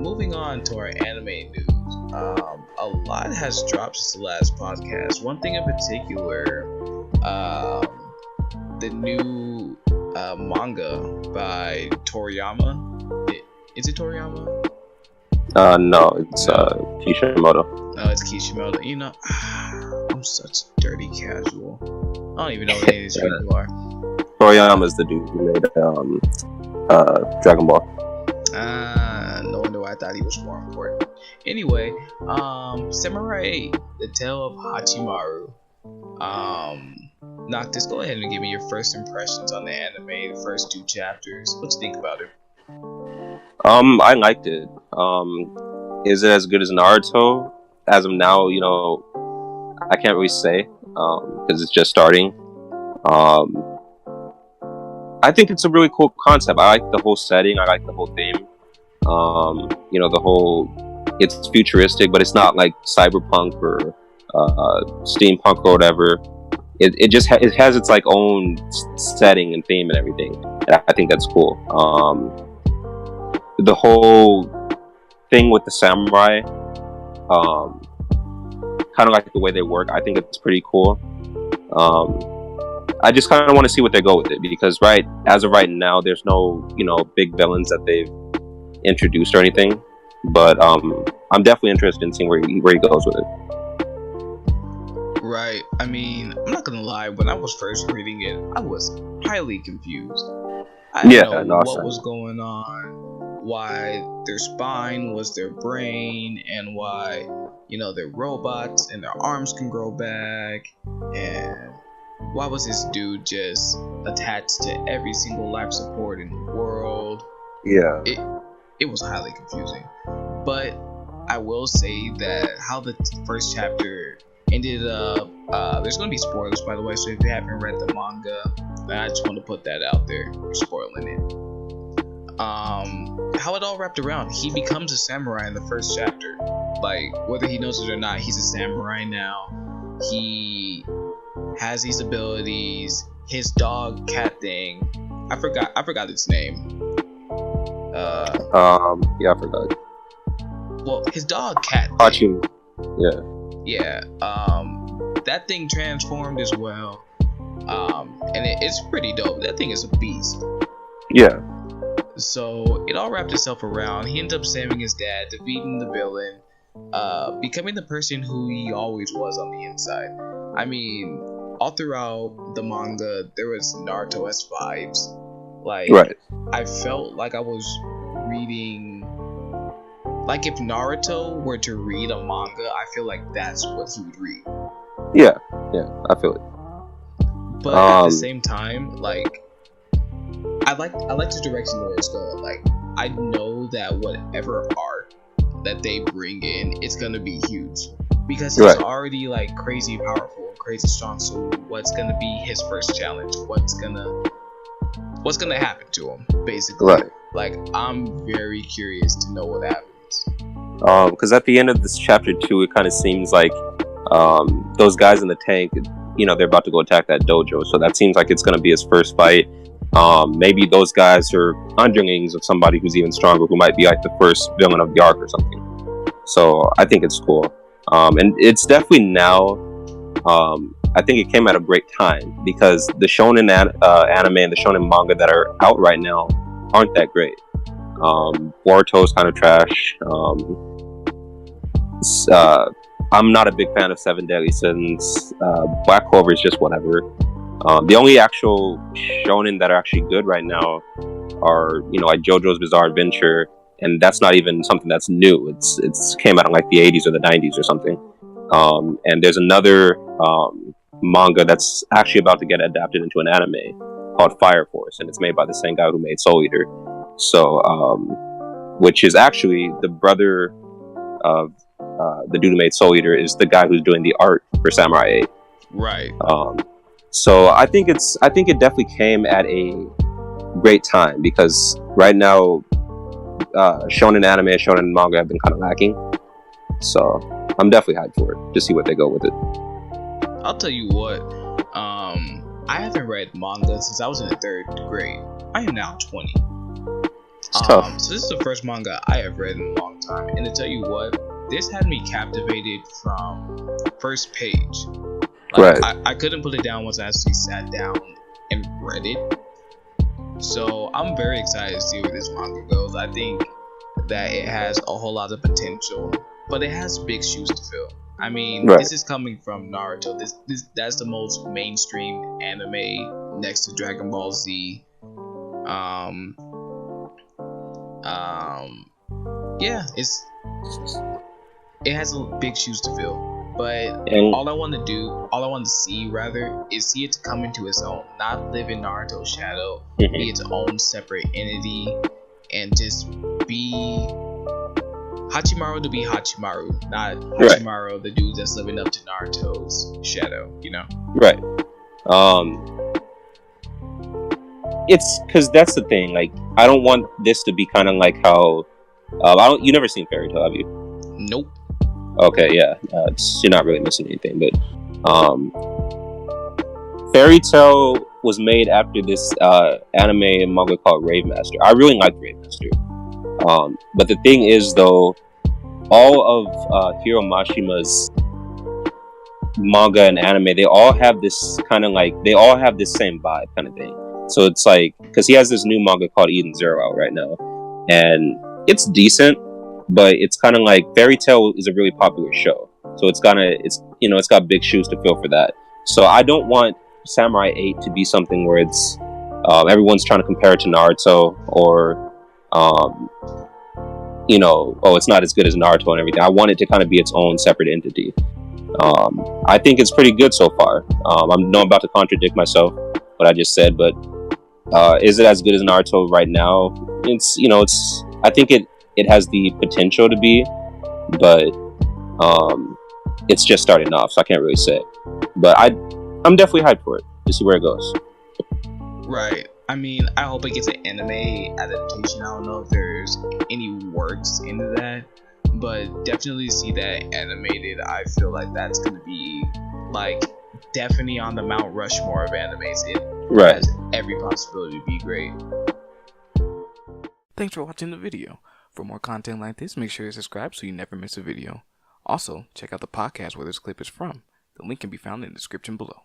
moving on to our anime news. A lot has dropped since the last podcast. One thing in particular, the new manga by Toriyama. Is it Toriyama? No, it's Kishimoto. No, it's Kishimoto. You know, I'm such dirty casual. I don't even know what any of these people are. Toriyama's the dude who made Dragon Ball. No wonder why I thought he was more important. Anyway, Samurai 8, The Tale of Hachimaru. Nxctis, go ahead and give me your first impressions on the anime, the first 2 chapters. What you think about it? I liked it. Is it as good as Naruto? As of now, I can't really say, because it's just starting. I think it's a really cool concept. I like the whole setting. I like the whole theme. It's futuristic, but it's not like cyberpunk or steampunk or whatever. It has its like own setting and theme and everything. And I think that's cool. The whole thing with the samurai, kind of like the way they work, I think it's pretty cool. I just kind of want to see what they go with it, because as of right now, there's no big villains that they've introduced or anything. But I'm definitely interested in seeing where he goes with it. Right. I mean, I'm not gonna lie. When I was first reading it, I was highly confused. I didn't know what was going on, why their spine was their brain, and why they're robots and their arms can grow back, and why was this dude just attached to every single life support in the world? Yeah. It was highly confusing. But I will say that how the first chapter ended up, there's going to be spoilers, by the way, so if you haven't read the manga, I just want to put that out there. We're spoiling it. How it all wrapped around. He becomes a samurai in the first chapter. Like, whether he knows it or not, he's a samurai now. He has these abilities. His dog cat thing, I forgot its name. Yeah, I forgot. Well, his dog cat thing. Hachi. Yeah. That thing transformed as well. And it's pretty dope. That thing is a beast. Yeah. So it all wrapped itself around. He ended up saving his dad, defeating the villain, becoming the person who he always was on the inside. I mean, all throughout the manga, there was Naruto-esque vibes. Like, right. I felt like I was reading, like if Naruto were to read a manga, I feel like that's what he would read. Yeah, I feel it. But at the same time, like, I like the direction where it's going. Like, I know that whatever art that they bring in, it's gonna be huge, because he's already like crazy powerful, crazy strong. So what's gonna be his first challenge? What's gonna happen to him, basically? Right. Like, I'm very curious to know what happens. Because at the end of this chapter 2, it kind of seems like those guys in the tank, they're about to go attack that dojo. So that seems like it's going to be his first fight. Maybe those guys are underlings of somebody who's even stronger, who might be like the first villain of the arc or something. So I think it's cool. And it's definitely now, I think it came at a great time, because the shonen anime and the shonen manga that are out right now aren't that great. Boruto's kind of trash. I'm not a big fan of Seven Deadly Sins. Black Clover is just whatever. The only actual shonen that are actually good right now are, like JoJo's Bizarre Adventure, and that's not even something that's new. It's came out in like the 80s or the 90s or something. And there's another manga that's actually about to get adapted into an anime called Fire Force, and it's made by the same guy who made Soul Eater. So, which is actually the brother of the dude who made Soul Eater, is the guy who's doing the art for Samurai 8. Right. So I think it definitely came at a great time, because right now, shonen anime and shonen manga have been kind of lacking. So I'm definitely hyped for it to see what they go with it. I'll tell you what, I haven't read manga since I was in the 3rd grade. I am now 20. It's tough. So this is the first manga I have read in a long time, and to tell you what, this had me captivated from first page. Like, Right. I couldn't put it down once I actually sat down and read it. So I'm very excited to see where this manga goes. I think that it has a whole lot of potential, but it has big shoes to fill. I mean, Right. this is coming from Naruto. That's the most mainstream anime next to Dragon Ball Z. Yeah, it has big shoes to fill. But And all I want to see rather, is see it to come into its own, not live in Naruto's shadow, be its own separate entity, and just be Hachimaru to be Hachimaru, not Hachimaru, the dude that's living up to Naruto's shadow, you know? right. It's because that's the thing. Like, I don't want this to be kind of like how you never seen Fairy Tail, have you? Nope. Okay, yeah. You're not really missing anything, but Fairy Tail was made after this anime and manga called Rave Master. I really liked Rave Master. But the thing is, though, all of Hiro Mashima's manga and anime, they all have this kind of like, they all have this same vibe kind of thing. So it's like, because he has this new manga called Eden Zero out right now, and it's decent, but it's kind of like Fairy Tail is a really popular show, so it's got big shoes to fill for that. So I don't want Samurai 8 to be something where it's everyone's trying to compare it to Naruto, or it's not as good as Naruto and everything. I want it to kind of be its own separate entity. I think it's pretty good so far. I know I'm about to contradict myself, what I just said, but is it as good as Naruto right now? I think it has the potential to be, but it's just starting off, so I can't really say. But I'm definitely hyped for it to see where it goes. Right. I mean, I hope it gets an anime adaptation. I don't know if there's any works into that, but definitely see that animated. I feel like that's gonna be like definitely on the Mount Rushmore of animes. It has every possibility to be great. Thanks for watching the video. For more content like this, make sure to subscribe so you never miss a video. Also, check out the podcast where this clip is from. The link can be found in the description below.